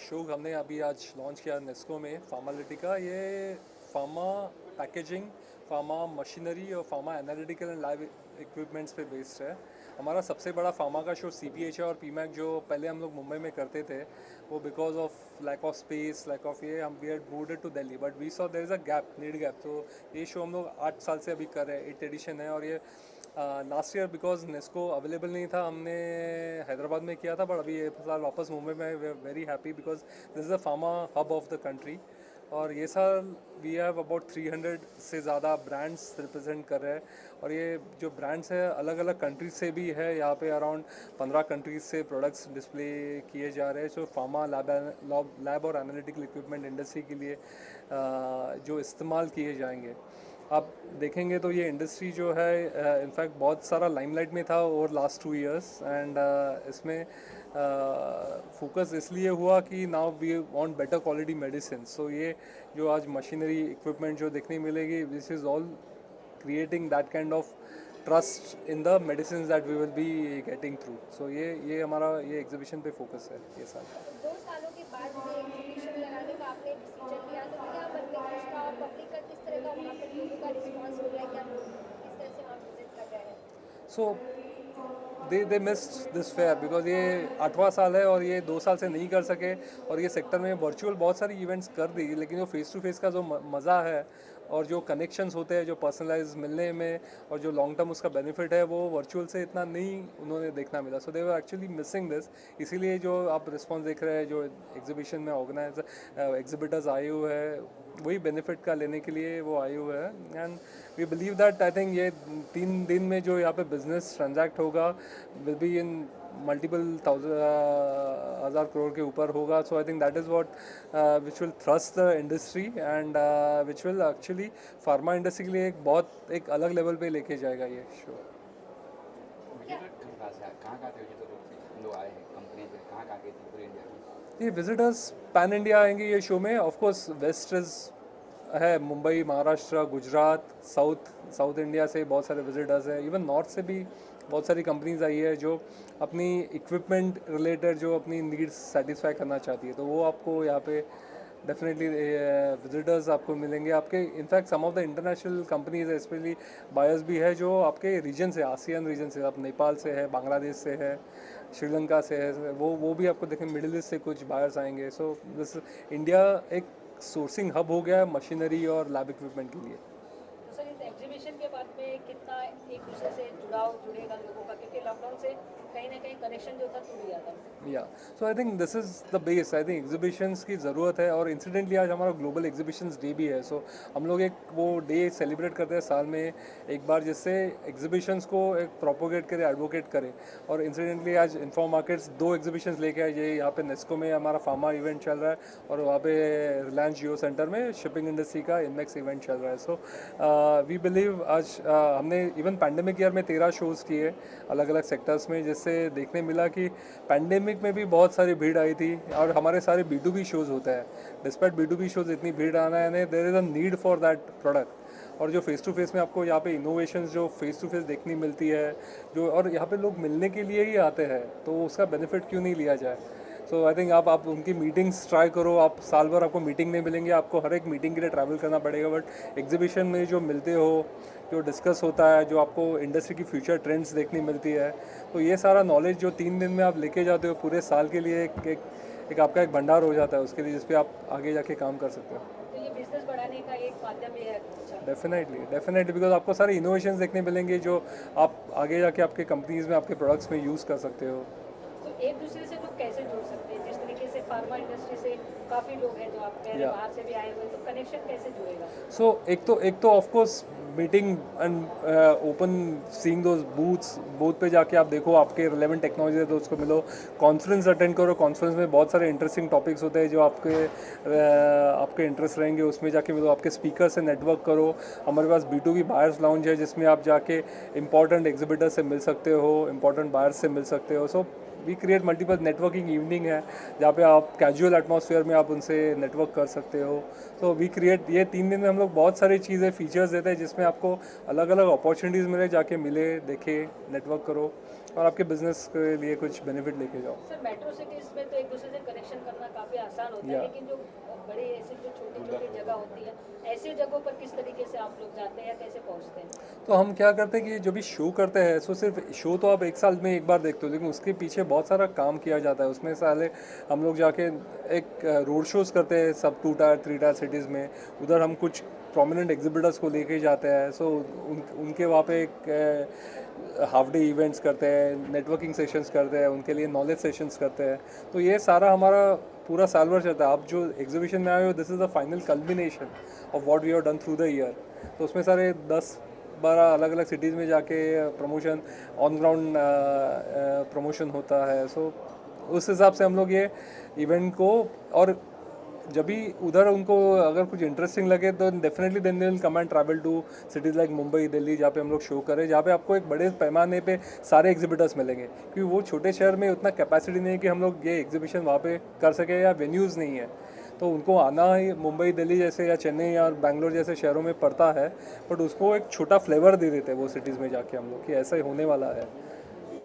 Show हमने अभी आज लॉन्च किया नेस्को में फार्मालिटिका। ये फार्मा पैकेजिंग, फार्मा मशीनरी और pharma analytical and lab equipments पे बेस्ड है। हमारा सबसे बड़ा फार्मा का शो CPH है और PMAC जो पहले हम लोग मुंबई में करते थे, वो because of lack of space, lack of ये हम we had moved to Delhi, but we saw there is a gap, need gap. तो ये शो हम लोग 8 साल से अभी कर रहे हैं, 8th एडिशन है। और ये last year because Nesco available नहीं था, हमने हैदराबाद में किया था, बट अभी ये साल वापस मुंबई में we are very happy because this is the pharma hub of the country. और ये साल वी हैव अबाउट 300 से ज़्यादा ब्रांड्स रिप्रेजेंट कर रहे हैं। और ये जो ब्रांड्स है अलग अलग कंट्रीज से भी है, यहाँ पे अराउंड 15 कंट्रीज से प्रोडक्ट्स डिस्प्ले किए जा रहे हैं जो फार्मा लैब और एनालिटिकल इक्विपमेंट इंडस्ट्री के लिए जो इस्तेमाल किए जाएंगे। आप देखेंगे तो ये इंडस्ट्री जो है इनफैक्ट बहुत सारा लाइमलाइट में था ओवर लास्ट 2 इयर्स। एंड इसमें फोकस इसलिए हुआ कि now we want better quality medicine. So ये जो आज मशीनरी इक्विपमेंट जो देखने मिलेगी, this is all creating that kind of trust in the medicines that we will be getting through. So ये हमारा ये एग्जीबिशन पे फोकस है ये साल। 2 सालों के बाद ये एग्जीबिशन लगाने का आपने डिसीजन लिया, तो क्या मन में खुश था और पब्लिक का किस तरह का वहाँ पर लोगों का रिस्पांस मिल रहा है, क्या लोग किस तरह से वहाँ विजिट कर रहे हैं? So they missed this fair because ये 8वां साल है और ये 2 साल से नहीं कर सके। और ये सेक्टर में वर्चुअल बहुत सारी इवेंट्स कर दी, लेकिन जो फेस टू फेस का जो मज़ा है और जो कनेक्शंस होते हैं, जो पर्सनलाइज मिलने में और जो लॉन्ग टर्म उसका बेनिफिट है, वो वर्चुअल से इतना नहीं उन्होंने देखना मिला। सो दे वर एक्चुअली मिसिंग दिस। इसीलिए जो आप रिस्पॉन्स देख रहे हैं, जो एग्जीबिशन में ऑर्गेनाइज एग्जिबिटर्स आए हुए हैं, वही बेनिफिट का लेने के लिए वो आए हुए हैं। And we believe that I think ये 3 दिन में जो यहाँ पे बिजनेस ट्रांजैक्ट होगा विल बी इन मल्टीपल हज़ार करोड़ के ऊपर होगा। So I think that is what which will thrust the industry and which will actually pharma industry के लिए एक अलग लेवल पे लेके जाएगा ये शो। लोग आए हैं कंपनी से, कहाँ गए थे पूरे इंडिया में? ये विजिटर्स पैन इंडिया आएंगे ये शो में। ऑफ कोर्स वेस्ट इज़ है, मुंबई, महाराष्ट्र, गुजरात, साउथ इंडिया से बहुत सारे विजिटर्स हैं। इवन नॉर्थ से भी बहुत सारी कंपनीज आई है जो अपनी इक्विपमेंट रिलेटेड जो अपनी नीड्स सेटिस्फाई करना चाहती है। तो वो आपको यहाँ पे डेफिनेटली विजिटर्स आपको मिलेंगे। आपके in fact some of the international companies है, स्पेशली बायर्स भी है जो आपके रीजन से, आसियान रीजन से, आप नेपाल से है, बांग्लादेश से है, श्रीलंका से है, वो भी आपको देखें। मिडिल ईस्ट से कुछ बायर्स आएंगे। सो दिस इंडिया एक सोर्सिंग हब हो गया है मशीनरी और लैब इक्विपमेंट के लिए। तो सर, इस एग्जीबिशन के बाद में कितना एक दूसरे से जुड़ेगा लोगों का, क्योंकि लॉकडाउन से कहीं ना कहीं कनेक्शन जो था टूट गया था। या so I think this is the base. I think exhibitions की ज़रूरत है। और इंसिडेंटली आज हमारा ग्लोबल एग्जीबिशंस डे भी है। सो हम लोग एक वो डे सेलिब्रेट करते हैं साल में एक बार, जिससे एग्जीबिशंस को एक प्रोपोगेट करे, एडवोकेट करे। और इंसिडेंटली आज इन्फॉर्म मार्केट्स 2 एग्जीबिशंस लेके आए। ये यहाँ पे नेस्को में हमारा फार्मा इवेंट चल रहा है और वहाँ पे रिलायंस जियो सेंटर में शिपिंग इंडस्ट्री का इनमेक्स इवेंट चल रहा है। सो वी बिलीव आज हमने इवन पैंडेमिक ईयर में 13 शोज़ किए अलग अलग सेक्टर्स में, जिससे देखने मिला कि पैंडेमिक में भी बहुत सारी भीड़ आई थी। और हमारे सारे B2B शोज़ होते हैं, डिस्पाइट B2B शोज़ इतनी भीड़ आना है, there is a need for that product. और जो फेस टू फेस में आपको यहाँ पे इनोवेशंस जो फेस टू फेस देखने मिलती है, जो और यहाँ पे लोग मिलने के लिए ही आते हैं, तो उसका बेनिफिट क्यों नहीं लिया जाए। सो आई थिंक आप उनकी मीटिंग्स ट्राई करो। आप साल भर आपको मीटिंग नहीं मिलेंगे, आपको हर एक मीटिंग के लिए ट्रैवल करना पड़ेगा, बट एग्जीबिशन में जो मिलते हो, जो डिस्कस होता है, जो आपको इंडस्ट्री की फ्यूचर ट्रेंड्स देखने मिलती है, तो ये सारा नॉलेज जो 3 दिन में आप लेके जाते हो पूरे साल के लिए, एक आपका एक भंडार हो जाता है उसके लिए, जिस पे आप आगे जाके काम कर सकते हो। तो ये बिजनेस बढ़ाने का एक माध्यम ये है। डेफिनेटली बिकॉज आपको सारे इनोवेशंस देखने मिलेंगे जो आप आगे जाके आपके कंपनीज में, आपके प्रोडक्ट्स में यूज़ कर सकते हो। तो एक दूसरे से लोग कैसे जुड़ सकते हैं? जिस तरीके से फार्मा इंडस्ट्री से काफ़ी लोग हैं जो आप कह रहे हैं बाहर से भी आए हुए, तो कनेक्शन कैसे जुड़ेगा? सो एक तो of course meeting and open seeing those booth पे जाके आप देखो, आपके रिलेवेंट टेक्नोलॉजी है तो उसको मिलो। कॉन्फ्रेंस अटेंड करो, कॉन्फ्रेंस में बहुत सारे इंटरेस्टिंग टॉपिक्स होते हैं जो आपके इंटरेस्ट रहेंगे, उसमें जाके मिलो। आपके स्पीकर से नेटवर्क करो। हमारे पास B2B बायर्स लाउंज है जिसमें आप जाके इंपॉर्टेंट एग्जिबिटर से मिल सकते हो, इंपॉर्टेंट बायर्स से मिल सकते हो। So we create multiple networking evening है जहाँ पे आप कैजुअल एटमॉस्फेयर में आप उनसे नेटवर्क कर सकते हो। तो वी क्रिएट ये 3 दिन में हम लोग बहुत सारी चीज़ें फीचर्स देते हैं जिसमें आपको अलग अलग अपॉर्चुनिटीज़ मिले, जाके मिले, देखे, नेटवर्क करो। और आपके बिजनेस के लिए कुछ बेनिफिट लेके जाओ। सर मेट्रो सिटीज में तो एक दूसरे से कनेक्शन करना काफ़ी आसान होता है, Yeah. लेकिन जो बड़े ऐसे जो छोटी छोटी जगह होती है, ऐसे जगहों पर किस तरीके से आप लोग जाते हैं या कैसे पहुंचते हैं? तो हम क्या करते हैं कि जो भी शो करते हैं, सो सिर्फ शो तो आप एक साल में एक बार देखते हो, लेकिन उसके पीछे बहुत सारा काम किया जाता है। उसमें साले हम लोग जाके एक रोड शोज़ करते हैं सब 2 टायर 3 टायर सिटीज़ में। उधर हम कुछ प्रोमिनेंट एग्जिबिटर्स को लेके जाते हैं। सो उनके वहाँ पे एक हाफ डे इवेंट्स करते हैं, नेटवर्किंग सेशंस करते हैं, उनके लिए नॉलेज सेशंस करते हैं। तो ये सारा हमारा पूरा साल भर चलता है। आप जो एग्जीबिशन में आए हो, this is the final culmination of what we have done through the year. तो उसमें सारे 10-12 अलग अलग सिटीज़ में जाके प्रमोशन, ऑन ग्राउंड प्रमोशन होता है। सो उस हिसाब से हम लोग ये इवेंट को, और जब भी उधर उनको अगर कुछ इंटरेस्टिंग लगे तो definitely then they will come and travel to cities like Mumbai, Delhi, जहाँ पे हम लोग शो करें, जहाँ पे आपको एक बड़े पैमाने पे सारे एग्जिबिटर्स मिलेंगे। क्योंकि वो छोटे शहर में उतना कैपेसिटी नहीं है कि हम लोग ये एग्जीबिशन वहाँ पे कर सकें, या वेन्यूज़ नहीं है। तो उनको आना ही मुंबई, दिल्ली जैसे या चेन्नई या बैंगलोर जैसे शहरों में पड़ता है, बट उसको एक छोटा फ्लेवर दे देते हैं वो सिटीज़ में जाके हम लोग, कि ऐसा ही होने वाला है।